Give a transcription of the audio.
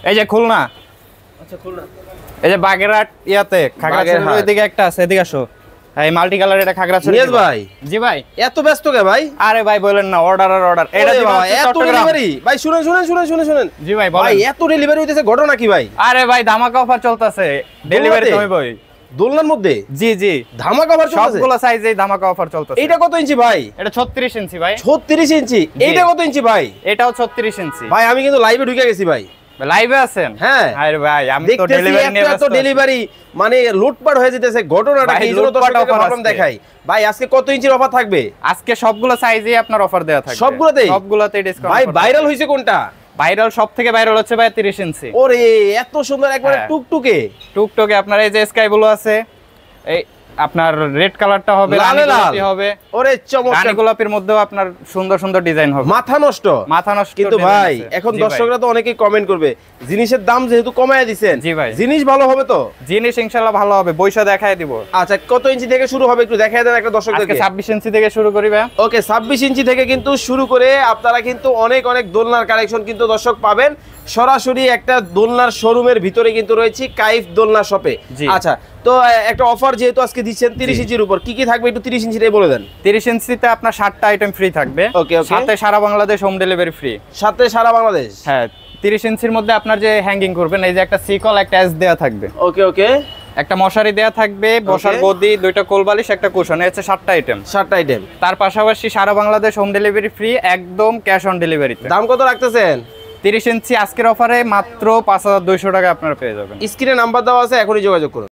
এই যে খুলনা। আচ্ছা খুলনা। এই যে বাগেরহাট ইয়াতে খাগড়াছড়ির ওইদিকে একটা আছে, এদিকে আসো। এই মাল্টি কালার এটা খাগড়াছড়ি। নিয়াজ ভাই। জি ভাই। এত ব্যস্ত কে ভাই? আরে ভাই বলেন না, অর্ডার আর অর্ডার। এটা দিবা এত ডেলিভারি ভাই, শুনেন। জি ভাই বলেন। ভাই এত ডেলিভারি হইতেছে, ঘটনা কি ভাই? আরে ভাই ধামাকা অফার চলতেছে, ডেলিভারি তো হইবই। দোলনার মধ্যে? জি জি, ধামাকা অফার চলতেছে সবগুলো সাইজেই ধামাকা অফার চলতেছে। এটা কত ইঞ্চি ভাই? এটা 36 ইঞ্চি ভাই। 36 ইঞ্চি। এইটা কত ইঞ্চি ভাই? এটাও 36 ইঞ্চি ভাই। আমি কিন্তু লাইভে ঢুকে গেছি ভাই। লাইভে আছেন? হ্যাঁ। আরে ভাই আমি তো দেখতেছি ডেলিভারি নিয়ে ব্যস্ত। এত ডেলিভারি মানে লুটপাট হয়ে যেতেছে, ঘটনাটা কি? এইজন্য তো প্রবলেম দেখাই ভাই। আজকে কত ইঞ্চির অফার থাকবে? আজকে সবগুলো সাইজেই আপনার অফার দেয়া থাকবে। সবগুলোতেই ডিসকাউন্ট। ভাই ভাইরাল হইছে কোনটা? ভাইরাল সবথেকে ভাইরাল হচ্ছে ভাই 30 ইঞ্চি। ওরে এত সুন্দর একবারে টুকটুকে। টুকটুকে আপনার এই যে স্কাই ব্লু আছে, এই আপনার রেড কালারটা হবে, রানী গোলাপি হবে। ওরে চমৎকার। রানী গোলাপির মধ্যেও আপনার সুন্দর সুন্দর ডিজাইন হবে। মাথা নষ্ট। কিন্তু ভাই এখন দর্শকরা তো অনেকেই কমেন্ট করবে, জিনিসের দাম যেহেতু কমায় দিবেন, জি ভাই, জিনিস ভালো হবে তো? জিনিস ইনশাআল্লাহ ভালো হবে, বইসা দেখায় দিব। আচ্ছা কত ইঞ্চি থেকে শুরু হবে একটু দেখায় দেন একটা দর্শকদেরকে। আজকে 26 ইঞ্চি থেকে শুরু করি ভাই। ওকে 26 ইঞ্চি থেকে কিন্তু শুরু করে আপনারা কিন্তু অনেক দোলনার কালেকশন কিন্তু দর্শক পাবেন। সরাসরি একটা দোলনার শোরুমের ভিতরে কিন্তু রয়েছে কাইফ দোলনা শপে। আচ্ছা তো একটা অফার যেহেতু আজকে দিচ্ছেন 30 ইঞ্চির উপর, কি কি থাকবে একটু 30 ইঞ্চিটাই বলে দেন। 30 ইঞ্চিতে আপনার 7টা আইটেম ফ্রি থাকবে। ওকে ওকে। সাথে সারা বাংলাদেশ হোম ডেলিভারি ফ্রি। সাথে সারা বাংলাদেশ? হ্যাঁ। 30 ইঞ্চির মধ্যে আপনার যে হ্যাঙ্গিং করবেন, এই যে একটা সিকল, একটা এস দেয়া থাকবে। ওকে ওকে। একটা মশারি দেয়া থাকবে, বসার গদি, দুইটা কোলবালিশ, একটা কুশন। এই হচ্ছে 7টা আইটেম। 7টা আইটেম। তার পাশাপাশি সারা বাংলাদেশ হোম ডেলিভারি ফ্রি, একদম ক্যাশ অন ডেলিভারিতে। দাম কত রাখতেছেন? 30 ইঞ্চি আজকের অফারে মাত্র 5200 টাকা আপনারা পেয়ে যাবেন। স্ক্রিনে নাম্বার দেওয়া আছে, এখনই যোগাযোগ করুন।